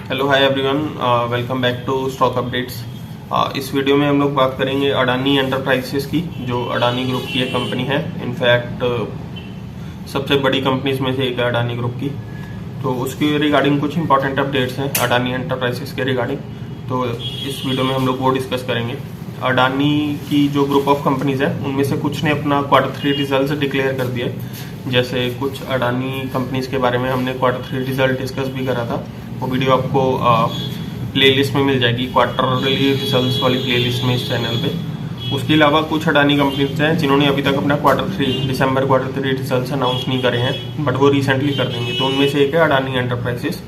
Hello hi everyone, welcome back to stock updates. इस video में हम लोग बात करेंगे अडानी एंटरप्राइजेस की, जो अडानी ग्रुप की एक कंपनी है। इनफैक्ट सबसे बड़ी कंपनीज में से एक है अडानी ग्रुप की। तो उसके रिगार्डिंग कुछ इंपॉर्टेंट अपडेट्स हैं अडानी एंटरप्राइजेस के रिगार्डिंग, तो इस वीडियो में हम लोग वो डिस्कस करेंगे। अडानी की जो ग्रुप ऑफ कंपनीज है उनमें से कुछ ने अपना Q3 रिजल्ट डिक्लेयर कर दिए। जैसे कुछ अडानी कंपनीज के बारे में हमने Q3 रिजल्ट डिस्कस भी करा था, वो वीडियो आपको प्लेलिस्ट में मिल जाएगी, क्वार्टरली रिजल्ट्स वाली प्लेलिस्ट में इस चैनल पे। उसके अलावा कुछ अडानी कंपनीज हैं जिन्होंने अभी तक अपना दिसंबर Q3 रिजल्ट्स अनाउंस नहीं करे हैं, बट वो रिसेंटली कर देंगे। तो उनमें से एक है अडानी एंटरप्राइजेस।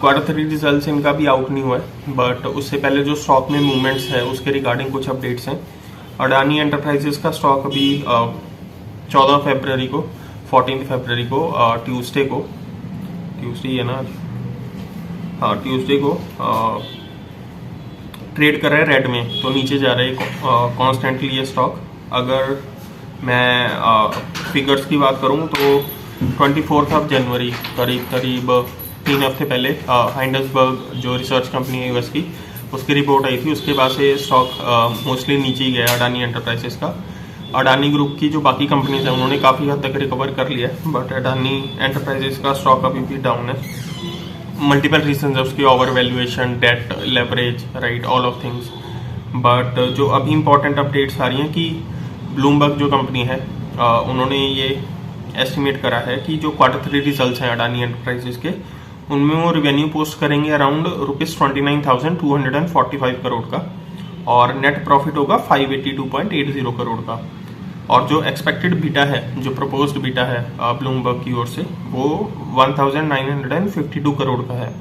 Q3 रिजल्ट्स इनका भी आउट नहीं हुआ है, बट उससे पहले जो स्टॉक में मूवमेंट्स है उसके रिगार्डिंग कुछ अपडेट्स हैं। अडानी एंटरप्राइजेस का स्टॉक अभी 14 फरवरी को 14 फरवरी को ट्यूसडे है ना, हाँ ट्यूसडे को ट्रेड कर रहा है रेड में, तो नीचे जा रहा है कॉन्स्टेंटली ये स्टॉक। अगर मैं फिगर्स की बात करूं तो 24 जनवरी करीब 3 हफ्ते पहले हाइंडसबर्ग जो रिसर्च कंपनी है यूएस की, उसकी रिपोर्ट आई थी। उसके बाद से स्टॉक मोस्टली नीचे ही गया अडानी एंटरप्राइजेस का। अडानी ग्रुप की जो बाकी कंपनीज हैं उन्होंने काफ़ी हद तक रिकवर कर लिया है, बट अडानी एंटरप्राइजेस का स्टॉक अभी भी डाउन है। मल्टीपल रीजन है उसकी, over valuation, debt, leverage, right, all of things. But जो अभी इंपॉर्टेंट अपडेट्स आ रही हैं कि ब्लूमबर्ग जो कंपनी है उन्होंने ये एस्टिमेट करा है कि जो Q3 रिजल्ट्स हैं अडानी एंटरप्राइजेस के, उनमें वो रिवेन्यू पोस्ट करेंगे अराउंड ₹29,245 करोड़ का, और नेट प्रॉफिट होगा 582.80 करोड़ का। और जो एक्सपेक्टेड बीटा है, जो प्रपोज्ड बीटा है ब्लूमबर्ग की ओर से, वो 1952 करोड़ का है।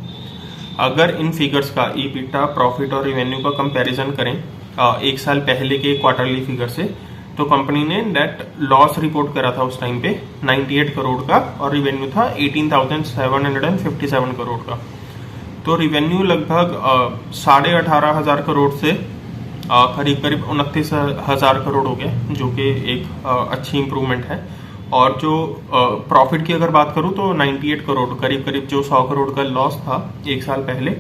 अगर इन फिगर्स का ईबिटा, प्रॉफिट और रेवेन्यू का कंपैरिजन करें एक साल पहले के क्वार्टरली फिगर से, तो कंपनी ने नेट लॉस रिपोर्ट करा था उस टाइम पे 98 करोड़ का, और रेवेन्यू था 18,757 करोड़ का। तो रेवेन्यू लगभग 18,500 करोड़ से करीब 29,000 करोड़ हो गया, जो कि एक अच्छी इंप्रूवमेंट है। और जो प्रॉफिट की अगर बात करूं तो 98 करोड़ करीब जो 100 करोड़ का लॉस था एक साल पहले,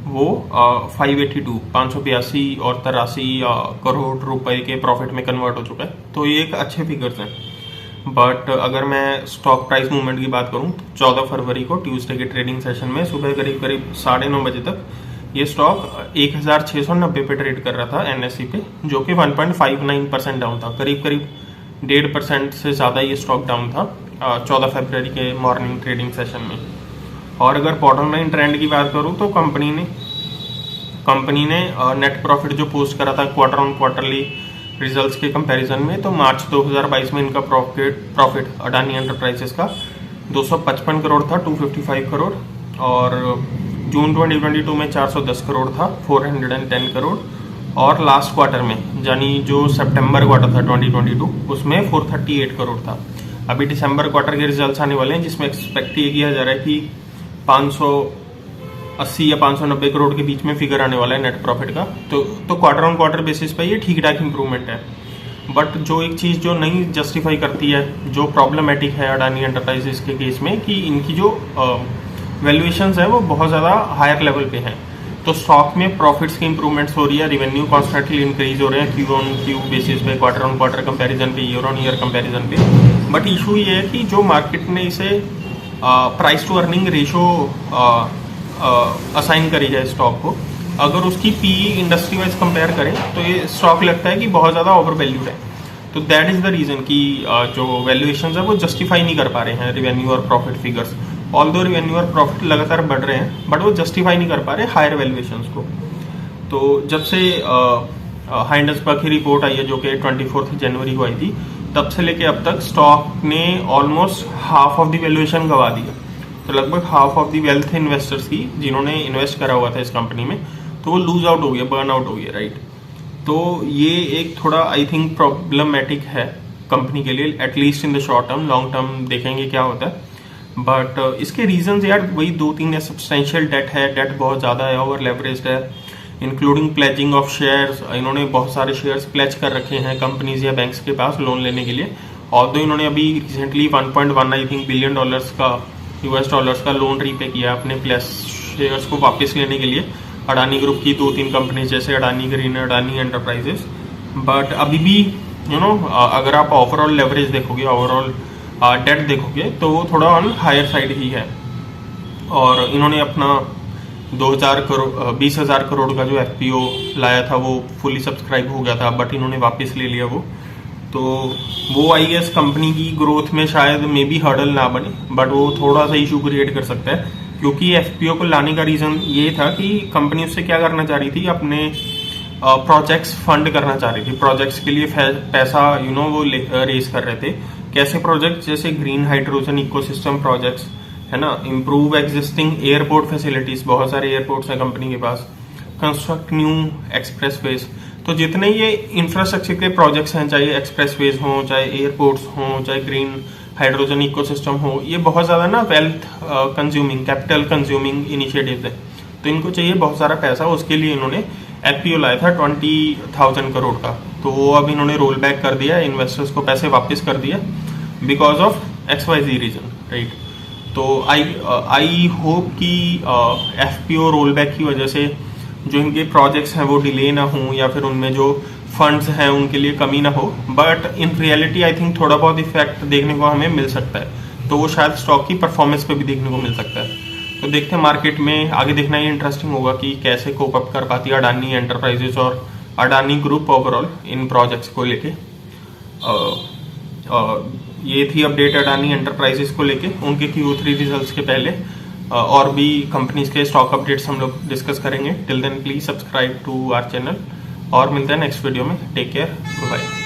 वो 582 और 83 करोड़ रुपए के प्रॉफिट में कन्वर्ट हो चुका है। तो ये एक अच्छे फिगर्स हैं। बट अगर मैं स्टॉक प्राइस मूवमेंट की बात करूं तो 14 फरवरी को ट्यूसडे के ट्रेडिंग सेशन में सुबह करीब 9:30 बजे तक ये स्टॉक 1,690 पे ट्रेड कर रहा था एनएसई पे, जो कि 1.59% डाउन था। करीब 1.5% से ज़्यादा ये स्टॉक डाउन था 14 फरवरी के मॉर्निंग ट्रेडिंग सेशन में। और अगर बॉटम लाइन ट्रेंड की बात करूं तो कंपनी ने नेट प्रॉफिट जो पोस्ट करा था क्वार्टरली रिजल्ट्स के कंपैरिजन में, तो मार्च 2022 में इनका प्रॉफिट अडानी एंटरप्राइजेस का 255 करोड़ था, 255 करोड़, और जून 2022 में 410 करोड़ था, 410 करोड़, और लास्ट क्वार्टर में यानी जो सितंबर क्वार्टर था 2022, उसमें 438 करोड़ था। अभी दिसंबर क्वार्टर के रिजल्ट्स आने वाले हैं, जिसमें एक्सपेक्ट ये किया जा रहा है कि 580 या 590 करोड़ के बीच में फिगर आने वाला है नेट प्रॉफिट का। तो क्वार्टर ऑन क्वार्टर बेसिस पे ये ठीक ठाक इंप्रूवमेंट है। बट जो एक चीज़ जो नहीं जस्टिफाई करती है, जो प्रॉब्लमेटिक है अडानी एंटरप्राइजेस के केस में, कि इनकी जो वैल्यूएशंस है वो बहुत ज़्यादा हायर लेवल पे हैं। तो स्टॉक में प्रॉफिट्स की इंप्रूवमेंट्स हो रही है, रेवेन्यू कॉन्स्टेंटली इंक्रीज हो रहे हैं क्यू ऑन क्यू बेसिस पे, क्वार्टर ऑन क्वार्टर कंपैरिजन पे, ईयर ऑन ईयर कंपैरिजन पे। बट इशू ये है कि जो मार्केट ने इसे price to earning ratio assign करी है स्टॉक को, अगर उसकी पीई इंडस्ट्री वाइज कंपेयर करें तो ये स्टॉक लगता है कि बहुत ज़्यादा ओवर वैल्यूड है। तो दैट इज़ द रीज़न कि जो वैल्यूएशंस है वो जस्टिफाई नहीं कर पा रहे हैं रेवेन्यू और प्रॉफिट फिगर्स। ऑल्दो रेवेन्यू और प्रॉफिट लगातार बढ़ रहे हैं, बट वो जस्टिफाई नहीं कर पा रहे हायर वैल्यूएशंस को। तो जब से हाइंडसबर्ग की रिपोर्ट आई है, जो कि 24 जनवरी को आई थी, तब से लेके अब तक स्टॉक ने almost half of the valuation गवा दी है। तो लगभग half of the wealth investors की, जिन्होंने इन्वेस्ट करा हुआ था इस कंपनी में, तो वो लूज आउट हो गया, बर्न आउट हो गया, राइट। तो ये एक थोड़ा आई थिंक प्रॉब्लमेटिक है कंपनी के लिए, at least in the short term. Long term देखेंगे क्या होता है। बट इसके रीजंस यार वही 2-3 है। सब्सटेंशियल डेट है, डेट बहुत ज़्यादा है, ओवर लेवरेज्ड है, इंक्लूडिंग प्लेजिंग ऑफ शेयर्स। इन्होंने बहुत सारे शेयर्स प्लेज कर रखे हैं कंपनीज या बैंक्स के पास लोन लेने के लिए। और इन्होंने अभी recently 1.1 I think billion dollars का US डॉलर्स का लोन रीपे किया अपने प्लेस शेयर्स को वापस लेने के लिए अडानी ग्रुप की 2-3 कंपनी जैसे Adani green, Adani enterprises. But अभी भी अगर आप ओवरऑल लेवरेज देखोगे, ओवरऑल डेट देखोगे तो वो थोड़ा ऑन हायर साइड ही है। और इन्होंने अपना 20,000 करोड़ का जो एफपीओ लाया था वो फुली सब्सक्राइब हो गया था, बट इन्होंने वापस ले लिया वो। तो वो आई गेस कंपनी की ग्रोथ में शायद मे बी हर्डल ना बने, बट वो थोड़ा सा इशू क्रिएट कर सकता है, क्योंकि एफपीओ को लाने का रीजन ये था कि कंपनी उससे क्या करना चाह रही थी, अपने प्रोजेक्ट्स फंड करना चाह रही थी। प्रोजेक्ट्स के लिए पैसा वो रेज कर रहे थे। कैसे प्रोजेक्ट? जैसे ग्रीन हाइड्रोजन इकोसिस्टम प्रोजेक्ट्स है ना, इम्प्रूव एग्जिस्टिंग एयरपोर्ट फैसिलिटीज, बहुत सारे एयरपोर्ट्स हैं कंपनी के पास, कंस्ट्रक्ट न्यू एक्सप्रेसवेज। तो जितने ये इंफ्रास्ट्रक्चर के प्रोजेक्ट्स हैं, चाहे एक्सप्रेसवेज हों, चाहे एयरपोर्ट्स हों, चाहे ग्रीन हाइड्रोजन इकोसिस्टम हो, ये बहुत ज्यादा ना wealth consuming, capital consuming initiatives है। तो इनको चाहिए बहुत सारा पैसा, उसके लिए इन्होंने एफपीओ लाया था 20,000 करोड़ का। तो वो अब इन्होंने रोल बैक कर दिया, इन्वेस्टर्स को पैसे वापस कर दिया because of XYZ reason, right. तो आई होप कि एफपीओ रोल बैक की वजह से जो इनके प्रोजेक्ट्स हैं वो डिले ना हो, या फिर उनमें जो फंड्स हैं उनके लिए कमी ना हो। But in reality I think थोड़ा बहुत इफेक्ट देखने को हमें मिल सकता है, तो वो शायद स्टॉक की परफॉर्मेंस पे भी देखने को मिल सकता है। तो देखते हैं मार्केट में आगे, देखना ये इंटरेस्टिंग होगा कि कैसे कोप अप कर पाती है अडानी एंटरप्राइजेस और अडानी ग्रुप ओवरऑल इन प्रोजेक्ट्स को लेके। ये थी अपडेट अडानी एंटरप्राइजेस को लेके, उनके Q3 रिजल्ट्स के पहले। और भी कंपनीज के स्टॉक अपडेट्स हम लोग डिस्कस करेंगे। Till then please subscribe to our channel, और मिलते हैं नेक्स्ट वीडियो में। Take care, bye.